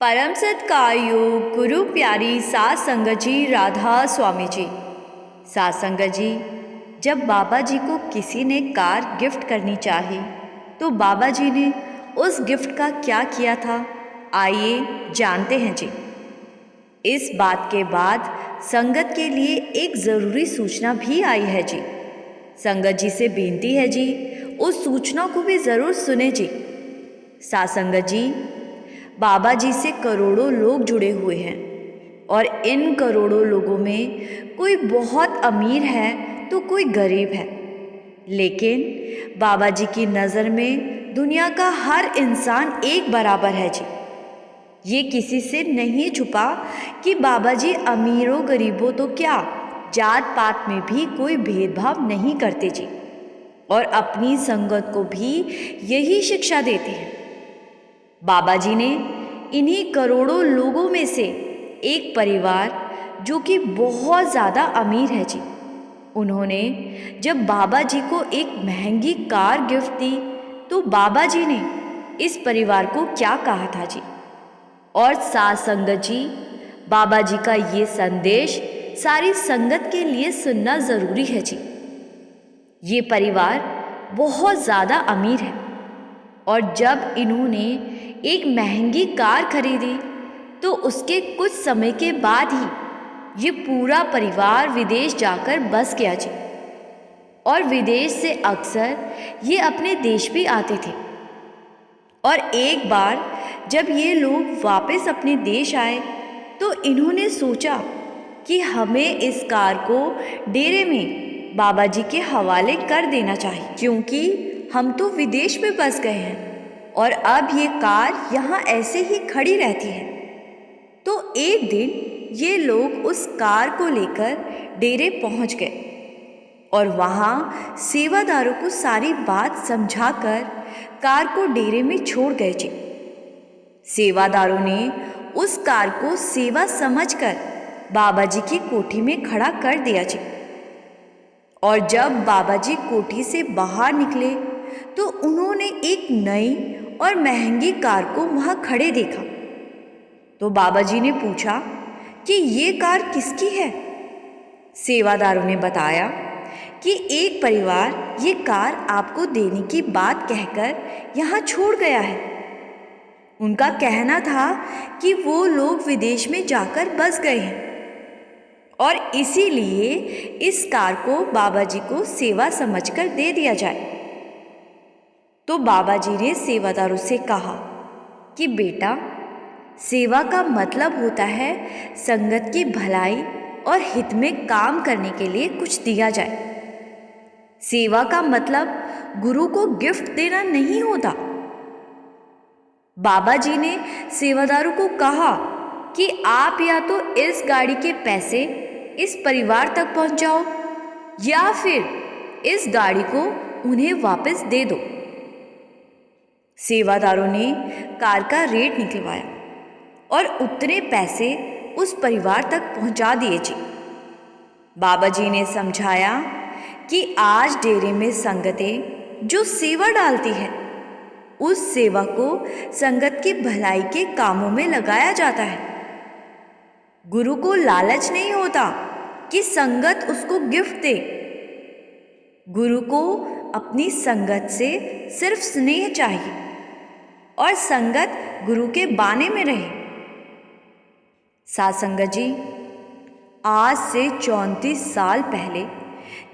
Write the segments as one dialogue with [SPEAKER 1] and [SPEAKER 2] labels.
[SPEAKER 1] परम सत्कारयोग गुरु प्यारी सात संगत जी राधा स्वामी जी। सात संगत जी, जब बाबा जी को किसी ने कार गिफ्ट करनी चाही तो बाबा जी ने उस गिफ्ट का क्या किया था, आइए जानते हैं जी। इस बात के बाद संगत के लिए एक ज़रूरी सूचना भी आई है जी। संगत जी से बेनती है जी, उस सूचना को भी ज़रूर सुने जी। सात संगत जी, बाबा जी से करोड़ों लोग जुड़े हुए हैं और इन करोड़ों लोगों में कोई बहुत अमीर है तो कोई गरीब है, लेकिन बाबा जी की नज़र में दुनिया का हर इंसान एक बराबर है जी। ये किसी से नहीं छुपा कि बाबा जी अमीरों गरीबों तो क्या, जात पात में भी कोई भेदभाव नहीं करते जी, और अपनी संगत को भी यही शिक्षा देते हैं। बाबा जी ने इन्हीं करोड़ों लोगों में से एक परिवार जो कि बहुत ज़्यादा अमीर है जी, उन्होंने जब बाबा जी को एक महंगी कार गिफ्ट दी तो बाबा जी ने इस परिवार को क्या कहा था जी। और सात संगत जी, बाबा जी का ये संदेश सारी संगत के लिए सुनना ज़रूरी है जी। ये परिवार बहुत ज़्यादा अमीर है और जब इन्होंने एक महंगी कार खरीदी तो उसके कुछ समय के बाद ही ये पूरा परिवार विदेश जाकर बस गया जी। और विदेश से अक्सर ये अपने देश भी आते थे। और एक बार जब ये लोग वापस अपने देश आए तो इन्होंने सोचा कि हमें इस कार को डेरे में बाबा जी के हवाले कर देना चाहिए, क्योंकि हम तो विदेश में बस गए हैं और अब ये कार यहाँ ऐसे ही खड़ी रहती है। तो एक दिन ये लोग उस कार को लेकर डेरे पहुँच गए और वहाँ सेवादारों को सारी बात समझाकर कार को डेरे में छोड़ गए जी। सेवादारों ने उस कार को सेवा समझकर बाबा जी की कोठी में खड़ा कर दिया जी। और जब बाबा जी कोठी से बाहर निकले तो उन्होंने एक नई और महंगी कार को वहाँ खड़े देखा। तो बाबा जी ने पूछा कि ये कार किसकी है। सेवादारों ने बताया कि एक परिवार ये कार आपको देने की बात कहकर यहाँ छोड़ गया है। उनका कहना था कि वो लोग विदेश में जाकर बस गए हैं और इसीलिए इस कार को बाबा जी को सेवा समझकर दे दिया जाए। तो बाबा जी ने सेवादारों से कहा कि बेटा, सेवा का मतलब होता है संगत की भलाई और हित में काम करने के लिए कुछ दिया जाए। सेवा का मतलब गुरु को गिफ्ट देना नहीं होता। बाबा जी ने सेवादारों को कहा कि आप या तो इस गाड़ी के पैसे इस परिवार तक पहुंचाओ या फिर इस गाड़ी को उन्हें वापस दे दो। सेवादारों ने कार का रेट निकलवाया और उतने पैसे उस परिवार तक पहुंचा दिए जी। बाबा जी ने समझाया कि आज डेरे में संगतें जो सेवा डालती है उस सेवा को संगत की भलाई के कामों में लगाया जाता है। गुरु को लालच नहीं होता कि संगत उसको गिफ्ट दे। गुरु को अपनी संगत से सिर्फ स्नेह चाहिए और संगत गुरु के बाने में रहे। सात संगत जी, आज से 34 साल पहले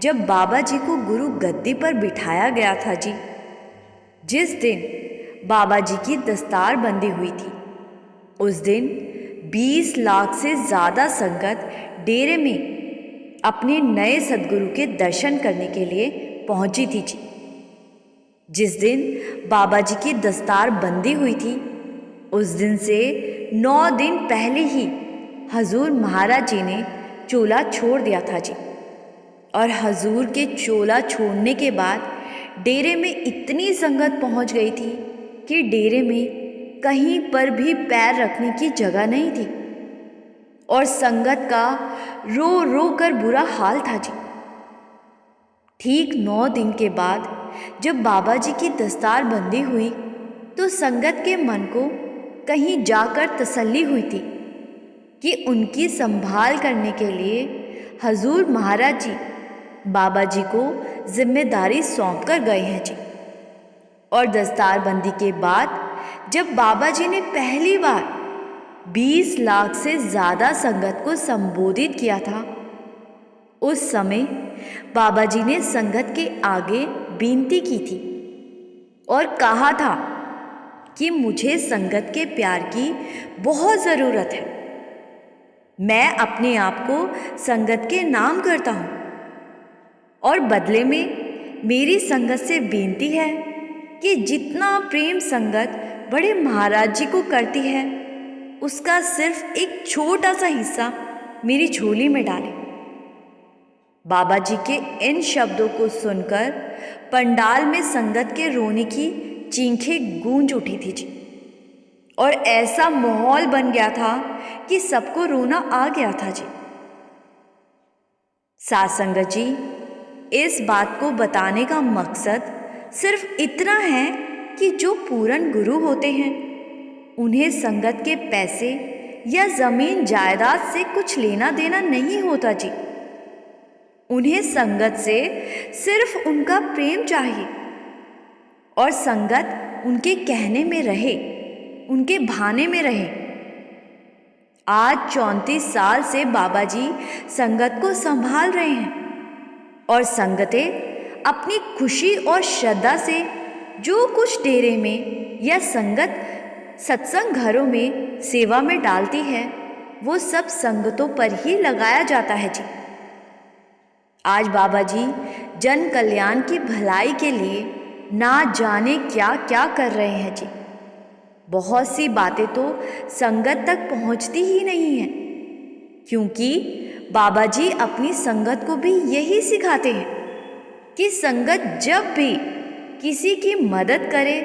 [SPEAKER 1] जब बाबा जी को गुरु गद्दी पर बिठाया गया था जी, जिस दिन बाबा जी की दस्तार बंदी हुई थी, उस दिन 20 लाख से ज़्यादा संगत डेरे में अपने नए सद्गुरु के दर्शन करने के लिए पहुंची थी जी। जिस दिन बाबा जी की दस्तार बंदी हुई थी, उस दिन से 9 दिन पहले ही हजूर महाराज जी ने चोला छोड़ दिया था जी। और हजूर के चोला छोड़ने के बाद डेरे में इतनी संगत पहुंच गई थी कि डेरे में कहीं पर भी पैर रखने की जगह नहीं थी और संगत का रो रो कर बुरा हाल था जी। ठीक 9 दिन के बाद जब बाबा जी की दस्तार बंदी हुई तो संगत के मन को कहीं जाकर तसल्ली हुई थी कि उनकी संभाल करने के लिए हजूर महाराज जी बाबा जी को जिम्मेदारी सौंप कर गए हैं जी। और दस्तारबंदी के बाद जब बाबा जी ने पहली बार 20 लाख से ज़्यादा संगत को संबोधित किया था, उस समय बाबा जी ने संगत के आगे विनती की थी और कहा था कि मुझे संगत के प्यार की बहुत ज़रूरत है। मैं अपने आप को संगत के नाम करता हूँ और बदले में मेरी संगत से विनती है कि जितना प्रेम संगत बड़े महाराज जी को करती है, उसका सिर्फ एक छोटा सा हिस्सा मेरी झोली में डालें। बाबा जी के इन शब्दों को सुनकर पंडाल में संगत के रोने की चीखें गूंज उठी थी जी। और ऐसा माहौल बन गया था कि सबको रोना आ गया था जी। साथ संगत जी, इस बात को बताने का मकसद सिर्फ इतना है कि जो पूर्ण गुरु होते हैं उन्हें संगत के पैसे या जमीन जायदाद से कुछ लेना देना नहीं होता जी। उन्हें संगत से सिर्फ उनका प्रेम चाहिए और संगत उनके कहने में रहे, उनके भाने में रहे। आज 34 साल से बाबा जी संगत को संभाल रहे हैं और संगतें अपनी खुशी और श्रद्धा से जो कुछ डेरे में या संगत सत्संग घरों में सेवा में डालती है, वो सब संगतों पर ही लगाया जाता है जी। आज बाबा जी जन कल्याण की भलाई के लिए ना जाने क्या क्या कर रहे हैं जी। बहुत सी बातें तो संगत तक पहुंचती ही नहीं हैं, क्योंकि बाबा जी अपनी संगत को भी यही सिखाते हैं कि संगत जब भी किसी की मदद करे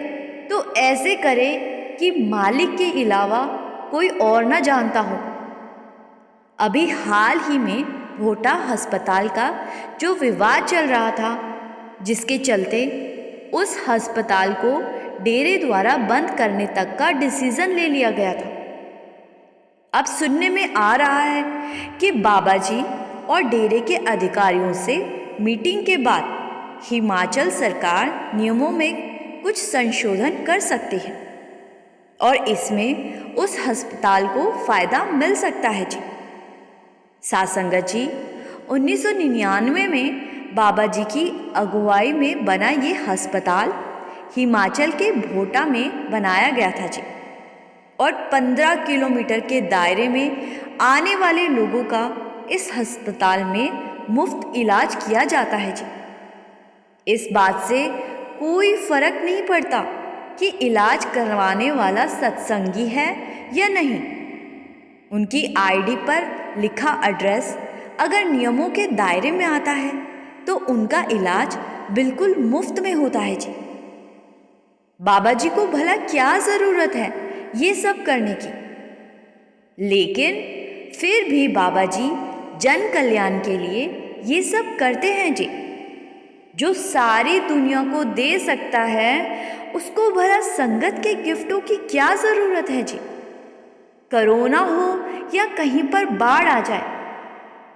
[SPEAKER 1] तो ऐसे करे कि मालिक के अलावा कोई और ना जानता हो। अभी हाल ही में भोटा अस्पताल का जो विवाद चल रहा था, जिसके चलते उस अस्पताल को डेरे द्वारा बंद करने तक का डिसीजन ले लिया गया था। अब सुनने में आ रहा है कि बाबा जी और डेरे के अधिकारियों से मीटिंग के बाद हिमाचल सरकार नियमों में कुछ संशोधन कर सकती है और इसमें उस अस्पताल को फ़ायदा मिल सकता है जी। साथ संगत जी, 1999 में बाबा जी की अगुवाई में बना ये अस्पताल हिमाचल के भोटा में बनाया गया था जी और 15 किलोमीटर के दायरे में आने वाले लोगों का इस अस्पताल में मुफ्त इलाज किया जाता है जी। इस बात से कोई फर्क नहीं पड़ता कि इलाज करवाने वाला सत्संगी है या नहीं। उनकी आईडी पर लिखा एड्रेस अगर नियमों के दायरे में आता है तो उनका इलाज बिल्कुल मुफ्त में होता है जी। बाबा जी को भला क्या ज़रूरत है ये सब करने की, लेकिन फिर भी बाबा जी जन कल्याण के लिए ये सब करते हैं जी। जो सारी दुनिया को दे सकता है उसको भला संगत के गिफ्टों की क्या ज़रूरत है जी। कोरोना हो या कहीं पर बाढ़ आ जाए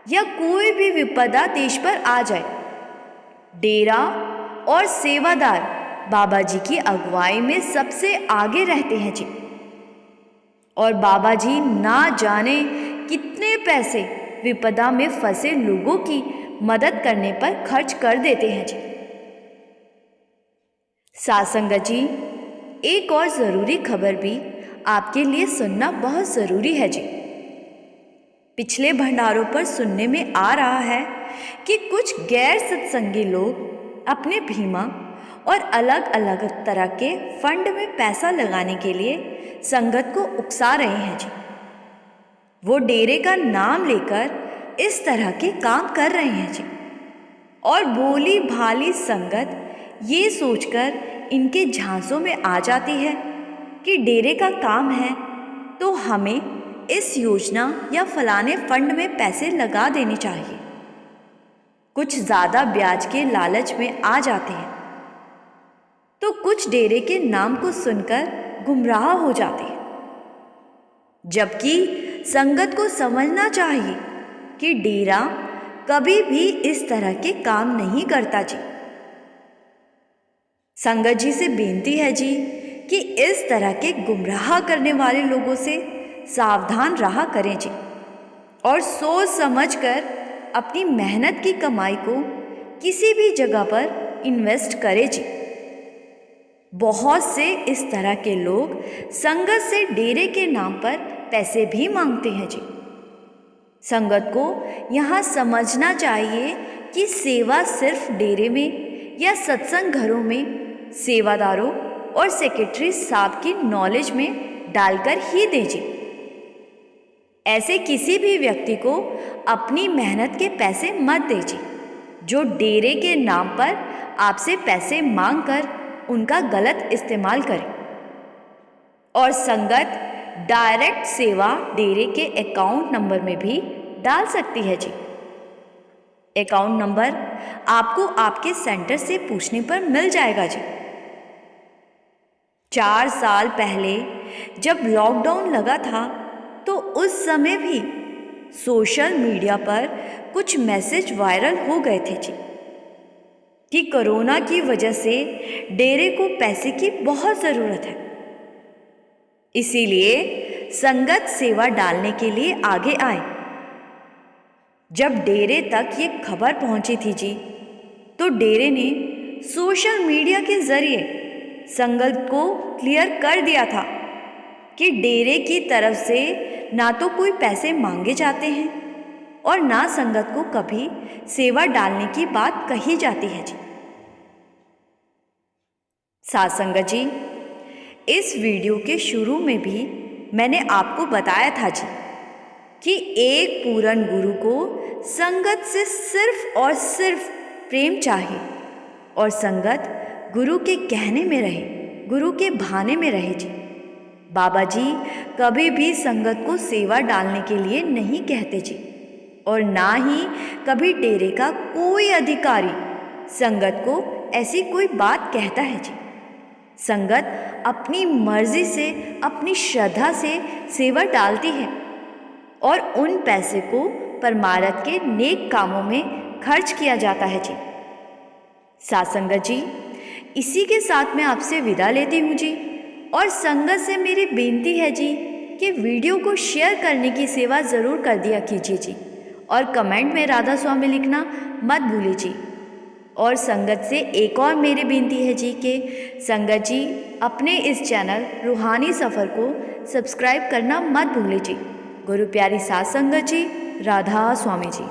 [SPEAKER 1] या कोई भी विपदा देश पर आ जाए, डेरा और सेवादार बाबा जी की अगुवाई में सबसे आगे रहते हैं जी। और बाबा जी ना जाने कितने पैसे विपदा में फंसे लोगों की मदद करने पर खर्च कर देते हैं जी। साथ संगत जी, एक और ज़रूरी खबर भी आपके लिए सुनना बहुत ज़रूरी है जी। पिछले भंडारों पर सुनने में आ रहा है कि कुछ गैर सत्संगी लोग अपने बीमा और अलग अलग तरह के फंड में पैसा लगाने के लिए संगत को उकसा रहे हैं जी। वो डेरे का नाम लेकर इस तरह के काम कर रहे हैं जी और भोली भाली संगत ये सोचकर इनके झांसों में आ जाती है कि डेरे का काम है तो हमें इस योजना या फलाने फंड में पैसे लगा देने चाहिए। कुछ ज़्यादा ब्याज के लालच में आ जाते हैं तो कुछ डेरे के नाम को सुनकर गुमराह हो जाते हैं जबकि संगत को समझना चाहिए कि डेरा कभी भी इस तरह के काम नहीं करता जी। संगत जी से बेनती है जी कि इस तरह के गुमराह करने वाले लोगों से सावधान रहा करें जी, और सोच समझकर अपनी मेहनत की कमाई को किसी भी जगह पर इन्वेस्ट करें जी। बहुत से इस तरह के लोग संगत से डेरे के नाम पर पैसे भी मांगते हैं जी। संगत को यहाँ समझना चाहिए कि सेवा सिर्फ डेरे में या सत्संग घरों में सेवादारों और सेक्रेटरी साहब की नॉलेज में डालकर ही दीजिए। ऐसे किसी भी व्यक्ति को अपनी मेहनत के पैसे मत दीजिए जो डेरे के नाम पर आपसे पैसे मांगकर उनका गलत इस्तेमाल करें। और संगत डायरेक्ट सेवा डेरे के अकाउंट नंबर में भी डाल सकती है जी। अकाउंट नंबर आपको आपके सेंटर से पूछने पर मिल जाएगा जी। 4 साल पहले जब लॉकडाउन लगा था तो उस समय भी सोशल मीडिया पर कुछ मैसेज वायरल हो गए थे जी कि कोरोना की वजह से डेरे को पैसे की बहुत ज़रूरत है, इसीलिए संगत सेवा डालने के लिए आगे आए। जब डेरे तक ये खबर पहुंची थी जी तो डेरे ने सोशल मीडिया के ज़रिए संगत को क्लियर कर दिया था कि डेरे की तरफ से ना तो कोई पैसे मांगे जाते हैं और ना संगत को कभी सेवा डालने की बात कही जाती है जी। साथ संगत जी, इस वीडियो के शुरू में भी मैंने आपको बताया था जी कि एक पूर्ण गुरु को संगत से सिर्फ और सिर्फ प्रेम चाहिए और संगत गुरु के कहने में रहे, गुरु के भाने में रहे जी। बाबा जी कभी भी संगत को सेवा डालने के लिए नहीं कहते जी, और ना ही कभी डेरे का कोई अधिकारी संगत को ऐसी कोई बात कहता है जी। संगत अपनी मर्जी से, अपनी श्रद्धा से सेवा डालती है और उन पैसे को परमार्थ के नेक कामों में खर्च किया जाता है जी। साथ संगत जी, इसी के साथ मैं आपसे विदा लेती हूँ जी, और संगत से मेरी बेनती है जी कि वीडियो को शेयर करने की सेवा ज़रूर कर दिया कीजिए जी, और कमेंट में राधा स्वामी लिखना मत भूलिए जी। और संगत से एक और मेरी बेनती है जी कि संगत जी अपने इस चैनल रूहानी सफ़र को सब्सक्राइब करना मत भूलिए जी। गुरु प्यारी साथ संगत जी, राधा स्वामी जी।